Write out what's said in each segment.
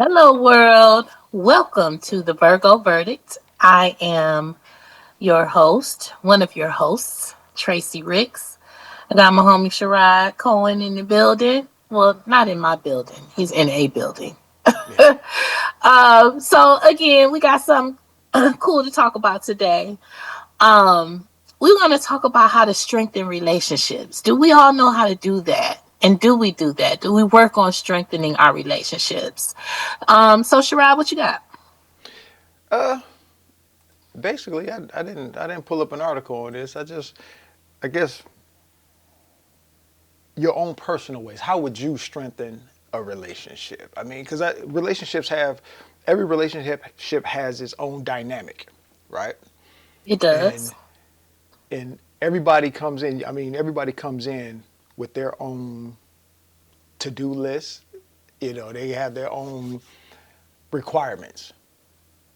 Hello, world. Welcome to the Virgo Verdict. I am your host, one of your hosts, Tracy Ricks. I got my homie Sherrod Cohen in the building. Well, not in my building. He's in a building. Yeah. So again, we got some cool to talk about today. Um, we're going to talk about how to strengthen relationships. Do we all know how to do that? And do we do that? Do we work on strengthening our relationships? So Sherrod, what you got? Uh, Basically, I didn't pull up an article on this. I guess your own personal ways. How would you strengthen a relationship? I mean, because relationships have every relationship has its own dynamic, right? It does. And and everybody comes in. I mean, everybody comes in with their own to-do list. They have their own requirements.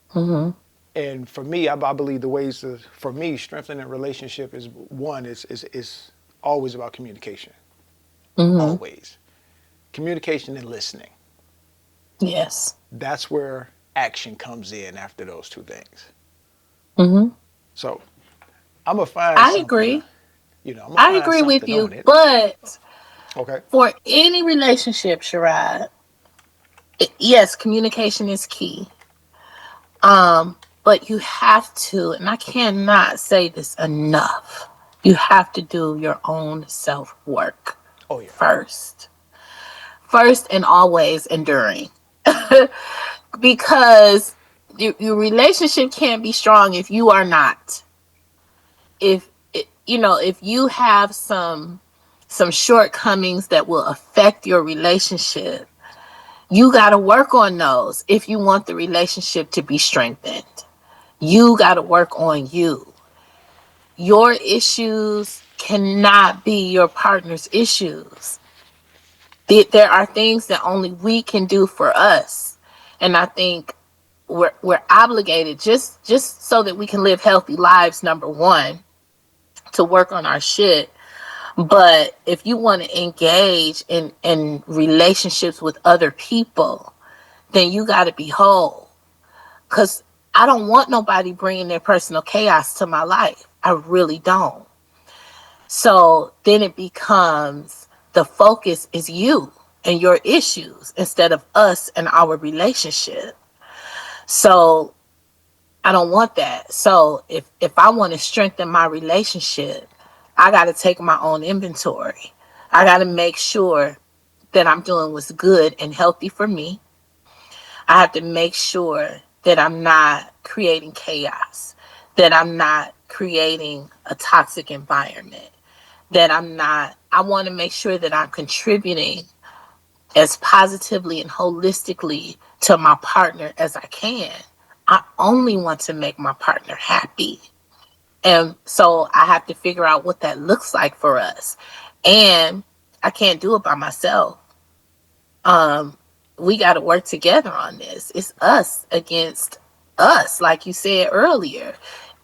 Hmm. And for me, I believe the ways for me strengthening a relationship is one is always about communication. Hmm. Always communication and listening. Yes. That's where action comes in after those two things. Hmm. So I'm gonna find I something. agree. I'm gonna I find agree with something you. on it. But Okay. for any relationship, Sherrod, yes, communication is key. But you have to, and I cannot say this enough, you have to do your own self work Oh yeah. first. First and always enduring. Because your relationship can't be strong if you are not. If if you have some shortcomings that will affect your relationship, you got to work on those if you want the relationship to be strengthened. You got to work on you. Your issues cannot be your partner's issues. There are things that only we can do for us. And I think we're obligated, just so that we can live healthy lives, number one, to work on our shit. But if you want to engage in relationships with other people, then you got to be whole. Because I don't want nobody bringing their personal chaos to my life. I really don't. So then it becomes the focus is you and your issues instead of us and our relationship. So I don't want that. So if I want to strengthen my relationship, I got to take my own inventory. I got to make sure that I'm doing what's good and healthy for me. I have to make sure that I'm not creating chaos, that I'm not creating a toxic environment, that I want to make sure that I'm contributing as positively and holistically to my partner as I can. I only want to make my partner happy. And so I have to figure out what that looks like for us. And I can't do it by myself. Um, we got to work together on this. It's us against us, like you said earlier.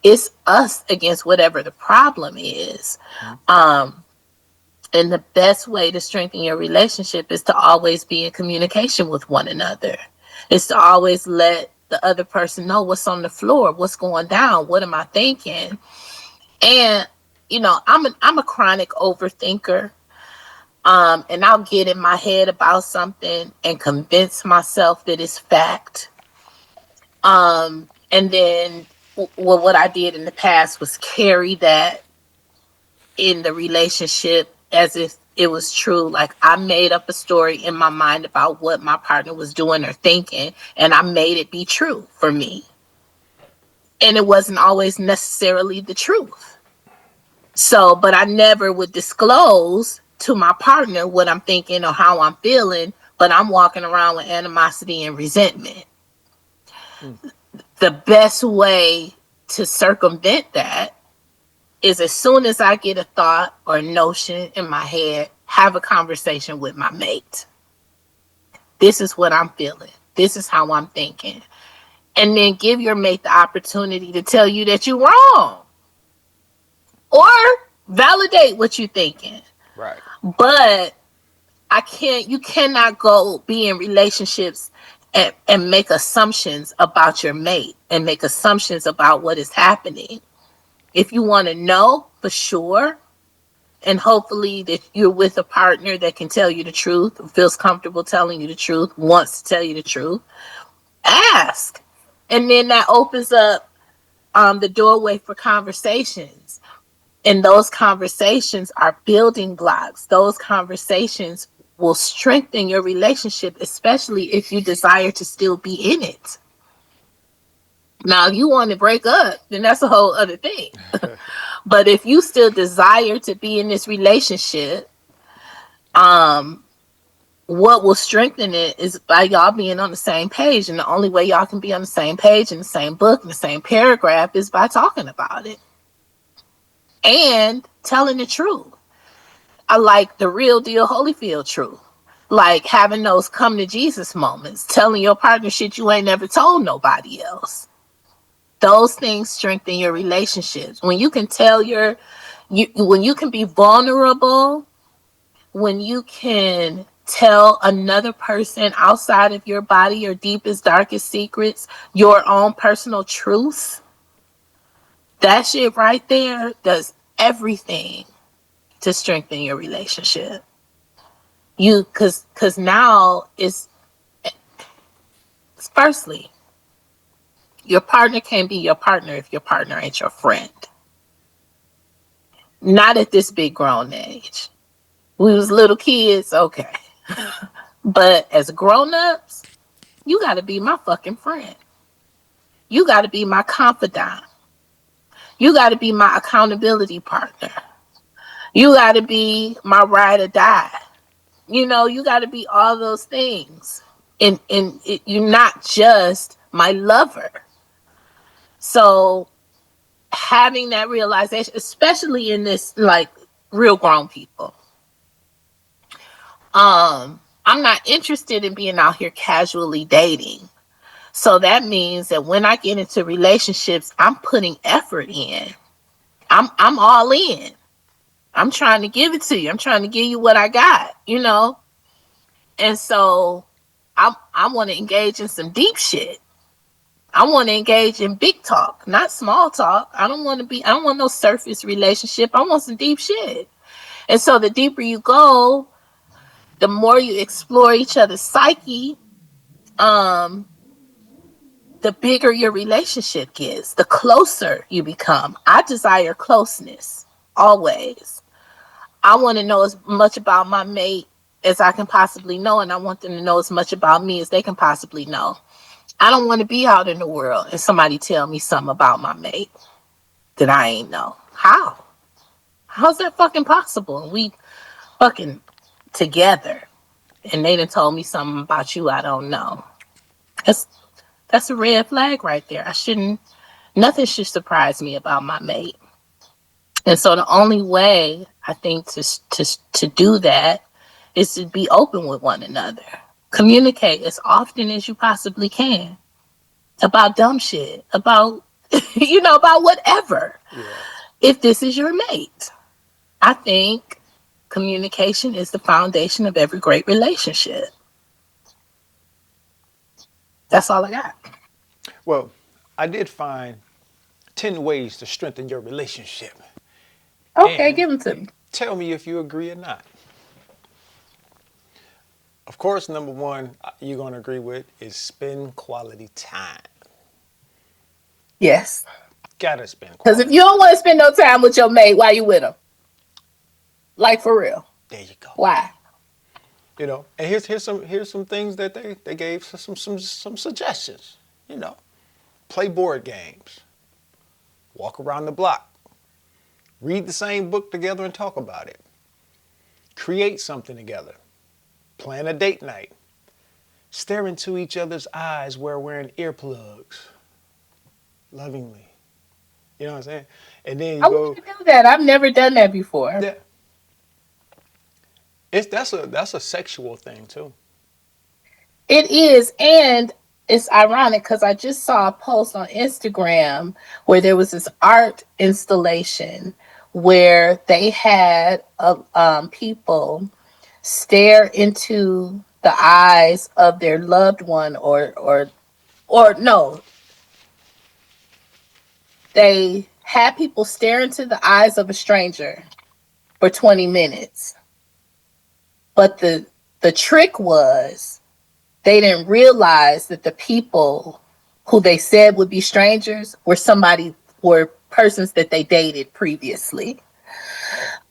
It's us against whatever the problem is. Mm-hmm. Um, and the best way to strengthen your relationship is to always be in communication with one another. It's to always let the other person know what's on the floor, what's going down, what am I thinking. And I'm a chronic overthinker. And I'll get in my head about something and convince myself that it's fact. And then what I did in the past was carry that in the relationship as if it was true. Like I made up a story in my mind about what my partner was doing or thinking, and I made it be true for me. And it wasn't always necessarily the truth. So, but I never would disclose to my partner what I'm thinking or how I'm feeling, but I'm walking around with animosity and resentment. Mm. The best way to circumvent that is as soon as I get a thought or notion in my head, have a conversation with my mate. This is what I'm feeling. This is how I'm thinking. And then give your mate the opportunity to tell you that you're wrong or validate what you're thinking. Right. But you cannot go be in relationships and make assumptions about your mate and make assumptions about what is happening. If you want to know for sure, and hopefully that you're with a partner that can tell you the truth, feels comfortable telling you the truth, wants to tell you the truth, ask. And then that opens up the doorway for conversations. And those conversations are building blocks. Those conversations will strengthen your relationship, especially if you desire to still be in it. Now, if you want to break up, then that's a whole other thing. But if you still desire to be in this relationship, um, what will strengthen it is by y'all being on the same page. And the only way y'all can be on the same page in the same book, in the same paragraph, is by talking about it and telling the truth. I like the real deal Holyfield truth. Like having those come to Jesus moments, telling your partner shit you ain't never told nobody else. Those things strengthen your relationships. When you can tell when you can be vulnerable, when you can tell another person outside of your body your deepest, darkest secrets, your own personal truths, that shit right there does everything to strengthen your relationship. Cause now it's firstly, your partner can't be your partner if your partner ain't your friend. Not at this big grown age. We was little kids, okay. But as grown-ups, you gotta be my fucking friend. You gotta be my confidant. You gotta be my accountability partner. You gotta be my ride or die. You gotta be all those things. And you're not just my lover. So having that realization, especially in this like real grown people, I'm not interested in being out here casually dating. So that means that when I get into relationships, I'm putting effort in. I'm all in. I'm trying to give it to you. I'm trying to give you what I got. And so I want to engage in some deep shit. I want to engage in big talk, not small talk. I don't want no surface relationship. I want some deep shit. And so the deeper you go, the more you explore each other's psyche, um, the bigger your relationship gets, the closer you become. I desire closeness always. I want to know as much about my mate as I can possibly know, and I want them to know as much about me as they can possibly know. I don't want to be out in the world and somebody tell me something about my mate that I ain't know. How? How's that fucking possible? We fucking together, and they done told me something about you I don't know. That's that's a red flag right there. Nothing should surprise me about my mate. And so the only way I think to do that is to be open with one another. Communicate as often as you possibly can about dumb shit, about about whatever. Yeah. If this is your mate, I think communication is the foundation of every great relationship. That's all I got. Well, I did find 10 ways to strengthen your relationship. Okay, And give them to me. tell me if you agree or not. Of course, number one you're going to agree with is spend quality time. Yes. Gotta spend Because if quality you don't time. want to spend no time with your mate, why you with him? Like for real. There you go. Why? And here's some things that they gave some suggestions. You know, play board games, walk around the block, read the same book together and talk about it, create something together, plan a date night, stare into each other's eyes while wearing earplugs, lovingly. You know what I'm saying? And then you I want go, to do that. I've never done that before. yeah, that's a sexual thing too. It is. And it's ironic because I just saw a post on Instagram where there was this art installation where they had people stare into the eyes of their loved one, or no, they had people stare into the eyes of a stranger for 20 minutes. But the trick was they didn't realize that the people who they said would be strangers were persons that they dated previously.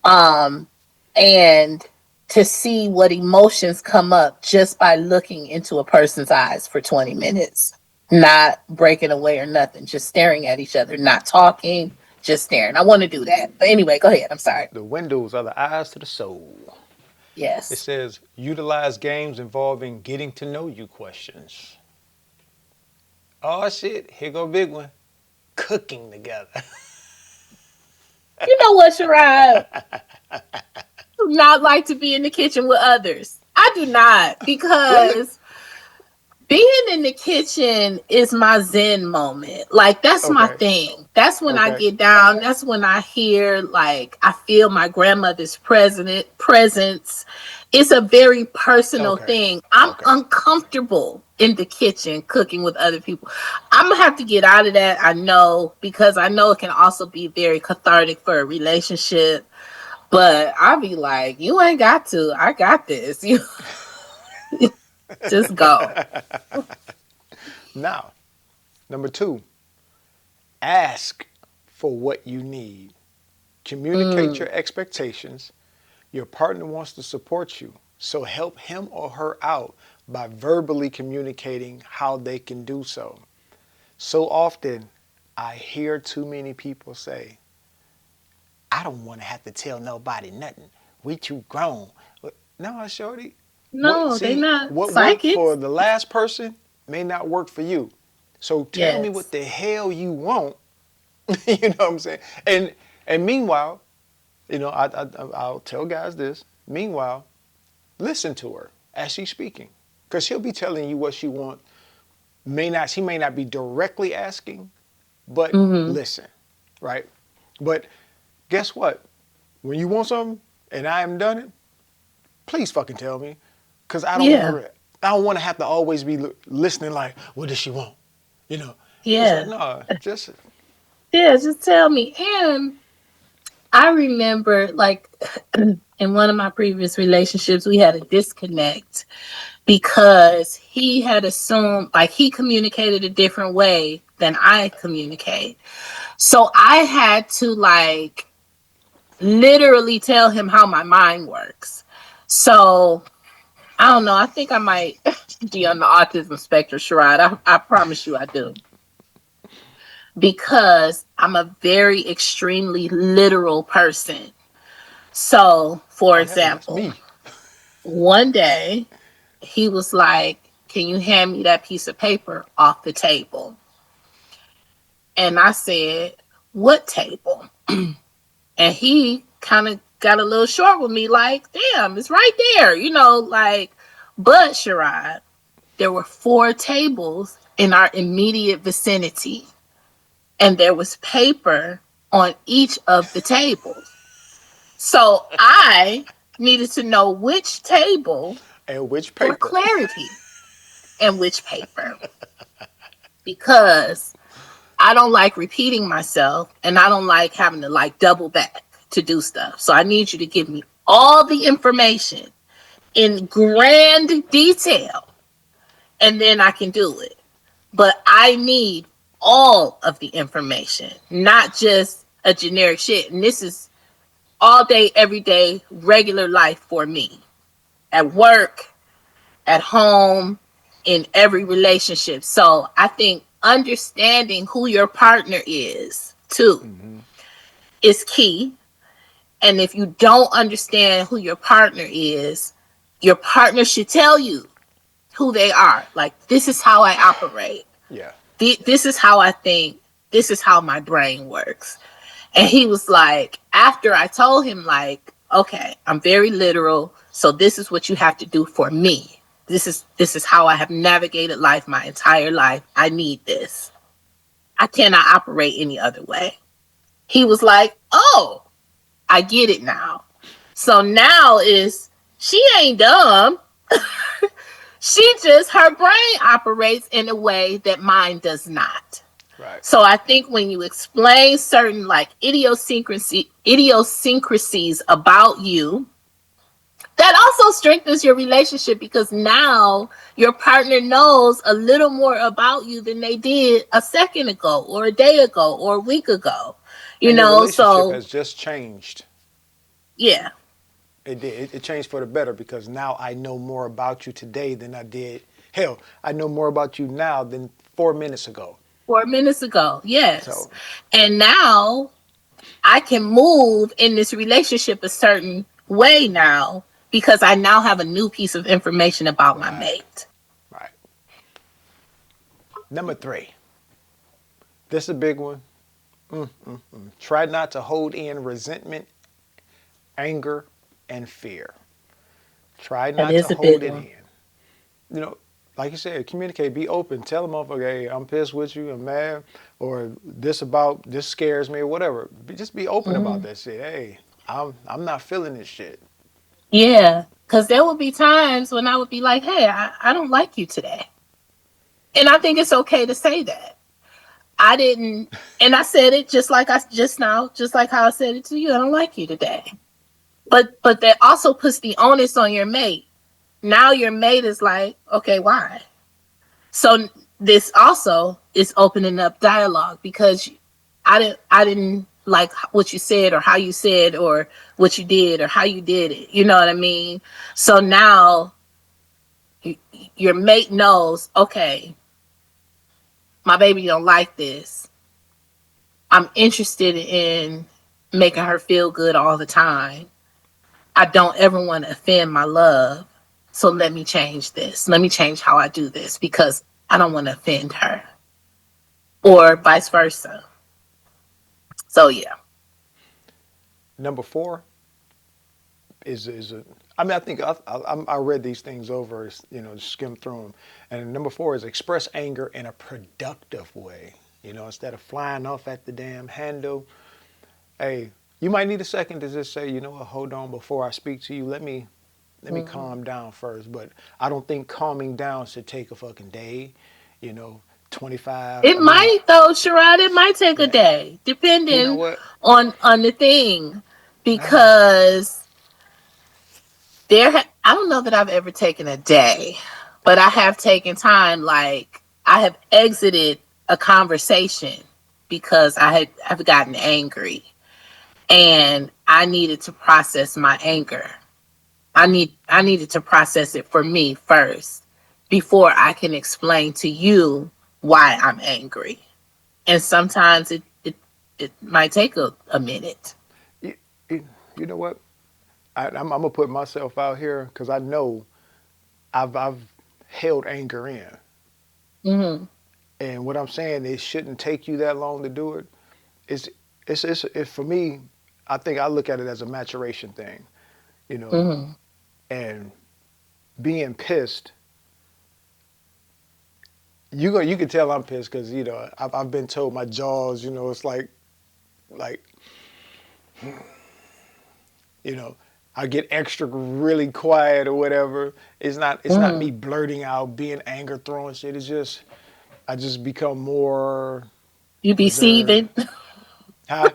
Um and to see what emotions come up just by looking into a person's eyes for 20 minutes, not breaking away or nothing, just staring at each other, not talking, just staring. I want to do that. But anyway, go ahead. I'm sorry. The windows are the eyes to the soul. It Yes. says utilize games involving getting to know you questions. Oh shit, here go a big one. Cooking together. You know what, Sherrod? Do not like to be in the kitchen with others. I do not, Really? because being in the kitchen is my zen moment. Like, that's my Okay. thing. That's when I Okay. get down. That's when I hear, like, I feel my grandmother's presence. It's a very personal Okay. thing. I'm Okay. uncomfortable in the kitchen cooking with other people. I'm gonna have to get out of that. I know, because I know it can also be very cathartic for a relationship. But I'll be like, you ain't got to. I got this. You just go. Now, number two, ask for what you need. Communicate Mm, your expectations. Your partner wants to support you, so help him or her out by verbally communicating how they can do so. So often, I hear too many people say, I don't want to have to tell nobody nothing. We too grown. No, shorty. no, they not What worked for psychics. the last person may not work for you. So tell me what Yes. the hell you want. You know what I'm saying? And meanwhile, I'll tell guys this. Meanwhile, listen to her as she's speaking, because she'll be telling you what she wants. She may not be directly asking, but Mm-hmm. listen, right? But guess what? When you want something and I haven't done it, please fucking tell me, because Yeah. I don't want to have to always be listening like, what does she want? You know, it's like Yeah. no, just Yeah. Just tell me. And I remember, like, in one of my previous relationships, we had a disconnect because he had assumed, like, he communicated a different way than I communicate. So I had to, like, literally tell him how my mind works. So I don't know. I think I might be on the autism spectrum, Sherrod. I promise you I do. Because I'm a very extremely literal person. So, for oh hell, that's example, me. one day he was like, can you hand me that piece of paper off the table? And I said, what table? And he kind of got a little short with me, like, damn, it's right there, like, but Sherrod, there were 4 tables in our immediate vicinity, and there was paper on each of the tables. So I needed to know which table And which for paper? clarity and which paper, because I don't like repeating myself, and I don't like having to, like, double back to do stuff. So I need you to give me all the information in grand detail, and then I can do it. But I need all of the information, not just a generic shit. And this is all day, every day, regular life for me, at work, at home, in every relationship. So I think understanding who your partner is, too, Mm-hmm. is key. And if you don't understand who your partner is, your partner should tell you who they are. Like, this is how I operate. Yeah. This is how I think. This is how my brain works. And he was like, after I told him, like, okay, I'm very literal. So this is what you have to do for me. This is how I have navigated life my entire life. I need this. I cannot operate any other way. He was like, oh, I get it now. So now is she ain't dumb. Her brain operates in a way that mine does not. Right. So I think when you explain certain like idiosyncrasies about you, that also strengthens your relationship because now your partner knows a little more about you than they did a second ago or a day ago or a week ago. You And your know, relationship so has just changed. yeah, It did. It changed for the better because now I know more about you today than I did. Hell, I know more about you now than 4 minutes ago. 4 minutes ago. Yes. So, And now I can move in this relationship a certain way now because I now have a new piece of information about my right, mate. right. Number three. This is a big one. Try not to hold in resentment, anger, and fear. Try That not to is a hold big it one. in. You know, like you said, communicate, be open. Tell them, motherfucker, hey, I'm pissed with you, I'm mad, or this scares me, or whatever. Just be open about Mm. that shit. Hey, I'm not feeling this shit. Yeah. Because there will be times when I would be like, hey, I don't like you today. And I think it's okay to say that. I didn't, and I said it just like I just now, just like how I said it to you. I don't like you today. But that also puts the onus on your mate. Now your mate is like, okay, why? So this also is opening up dialogue because I didn't like what you said or how you said or what you did or how you did it. You know what I mean? So now y- your mate knows, okay, my baby don't like this. I'm interested in making her feel good all the time. I don't ever want to offend my love. So let me change this. Let me change how I do this because I don't want to offend her or vice versa. So yeah. Number four is a. I mean, I think I read these things over, skim through them. And number four is express anger in a productive way. Instead of flying off at the damn handle. Hey, you might need a second to just say, you know what, hold on before I speak to you. Let me Mhm. calm down first. But I don't think calming down should take a fucking day. You know, 25. It I mean, might though, Sherrod. It might take a man, day, you know depending what? on the thing, because I don't know that I've ever taken a day, but I have taken time. Like I have exited a conversation because I've gotten angry and I needed to process my anger. I needed to process it for me first before I can explain to you why I'm angry. And sometimes it might take a minute. you, you know what? I'm gonna put myself out here because I know I've held anger in, Hmm. and what I'm saying it shouldn't take you that long to do it. It's it's for me. I think I look at it as a maturation thing, you know, Hmm. and being pissed. You can tell I'm pissed because I've been told my jaws, it's like you know I get extra really quiet or whatever. It's not Hmm. me blurting out, being anger, throwing shit. It's just I just become more You be reserved. seething. Huh?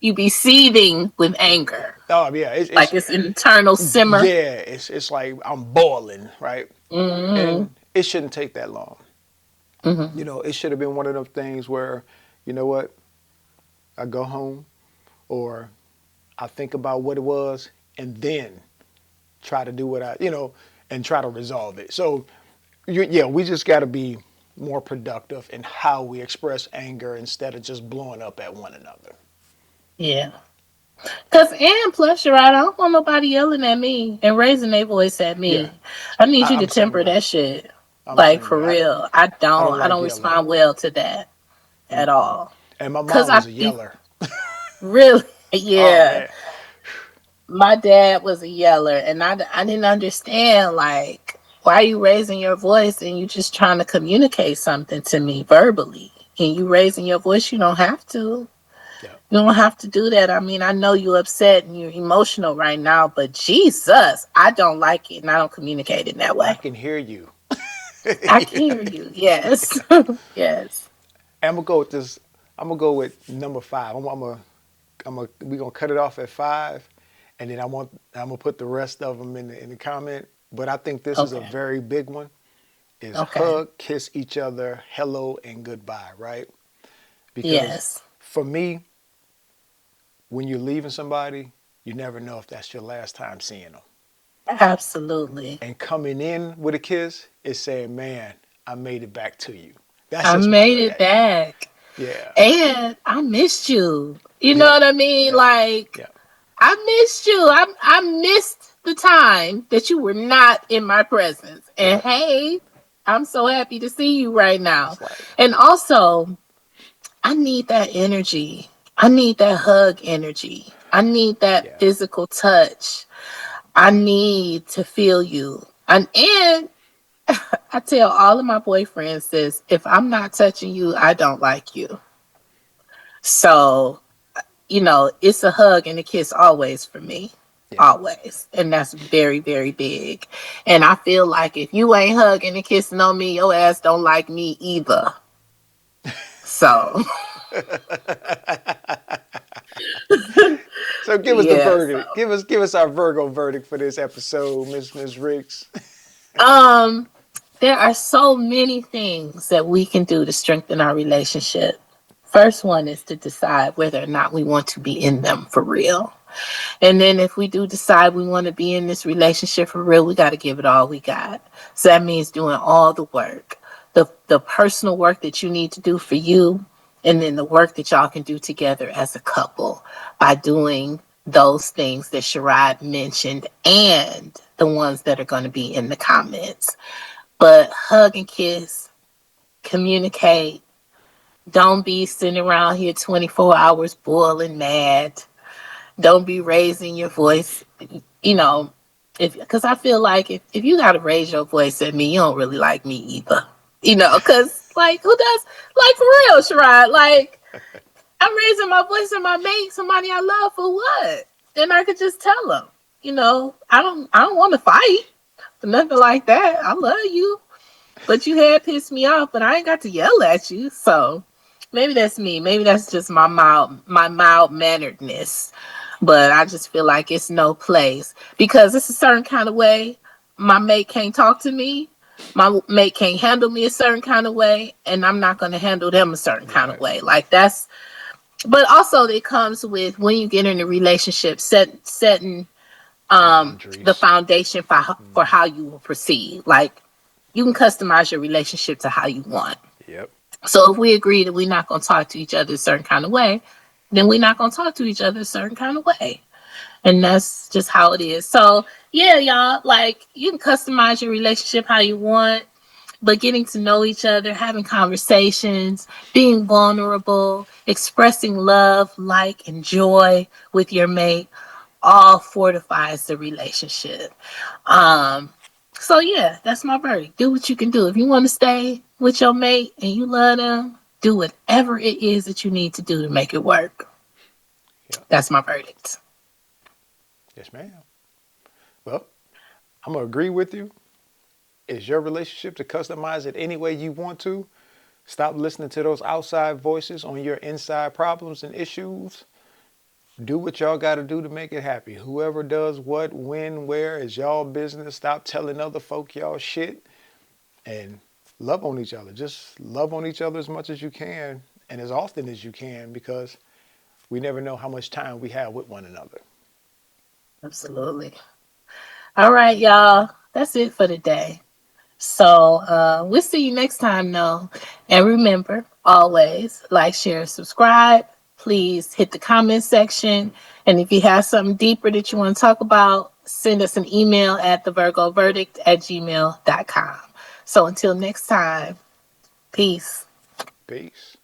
You be seething with anger. Oh yeah, Like it's an internal simmer. yeah, it's like I'm boiling, right? Hmm. And it shouldn't take that long. Hmm. It should have been one of those things where, you know what, I go home or I think about what it was and then try to do what and try to resolve it. So, yeah, we just got to be more productive in how we express anger instead of just blowing up at one another. Yeah. Cause and plus, you're right. I don't want nobody yelling at me and raising their voice at Yeah, me. I need you to I'm the same temper way. that shit. I'm the Like same for way. real. I I don't. don't I like don't yelling. respond well to that at all. And my Cause mom I was a be yeller. really, Oh yeah. man. My dad was a yeller, and I didn't understand like why are you raising your voice and you just trying to communicate something to me verbally, and you raising your voice. You don't have to. Yeah. You don't have to do that. I mean, I know you're upset and you're emotional right now, but Jesus, I don't like it and I don't communicate in that I way. can hear you. I can hear you. Yes. Yes. I'm gonna go with this. I'm gonna go with number five. We gonna cut it off at five, and then I'm gonna put the rest of them in the comment. But I think this is a Okay. very big one. Is Okay. hug, kiss each other, hello, and goodbye. Right? Because Yes. for me, when you're leaving somebody, you never know if that's your last time seeing them. Absolutely. And coming in with a kiss is saying, "Man, I made it back to you." That's I just my made look it at it. back. Yeah. And I missed you. You know Yep. what I mean? Yep. Like, Yep. I missed you. I missed the time that you were not in my presence. And Yep. hey, I'm so happy to see you right now. It's like, And also, I need that energy. I need that hug energy. I need that yeah. physical touch. I need to feel you. And I tell all of my boyfriends this, if I'm not touching you, I don't like you. So, it's a hug and a kiss always for me. Yeah. Always. And that's very, very big. And I feel like if you ain't hugging and kissing on me, your ass don't like me either. So, So give us the yeah. verdict. Give us our Virgo verdict for this episode, Miss Riggs. Um, there are so many things that we can do to strengthen our relationship. First one is to decide whether or not we want to be in them for real. And then if we do decide we want to be in this relationship for real, we got to give it all we got. So that means doing all the work, the personal work that you need to do for you, and then the work that y'all can do together as a couple by doing those things that Sherrod mentioned and the ones that are going to be in the comments. But hug and kiss, communicate. Don't be sitting around here 24 hours boiling mad. Don't be raising your voice, you know, if because I feel like if you gotta raise your voice at me, you don't really like me either. Because like who does like for real, Sherrod? Like I'm raising my voice at my mate, somebody I love for what? Then I could just tell them, I don't want to fight, but nothing like that. I love you, but you had pissed me off, but I ain't got to yell at you. So maybe that's me. Maybe that's just my mild manneredness. But I just feel like it's no place because it's a certain kind of way. My mate can't talk to me. My mate can't handle me a certain kind of way, and I'm not going to handle them a certain kind of Right. way. Like that's, but also it comes with when you get in a relationship, setting the Boundaries. foundation for how you will proceed. Like you can customize your relationship to how you want. Yep. So if we agree that we're not going to talk to each other a certain kind of way, then we're not going to talk to each other a certain kind of way. And that's just how it is. So yeah, y'all, like you can customize your relationship how you want, but getting to know each other, having conversations, being vulnerable, expressing love, like, and joy with your mate all fortifies the relationship. Um, so yeah, that's my verdict. Do what you can do. If you want to stay with your mate and you love them, do whatever it is that you need to do to make it work. Yep. That's my verdict. Yes, ma'am. Well, I'm gonna agree with you. It's your relationship to customize it any way you want to. Stop listening to those outside voices on your inside problems and issues. Do what y'all got to do to make it happy. Whoever does what, when, where is y'all business. Stop telling other folk y'all shit and love on each other. Just love on each other as much as you can and as often as you can because we never know how much time we have with one another. Absolutely. All right, y'all. That's it for today. So we'll see you next time, though. And remember, always like, share, subscribe. Please hit the comment section. And if you have something deeper that you want to talk about, send us an email at thevirgoverdict@gmail.com. So until next time, peace. Peace.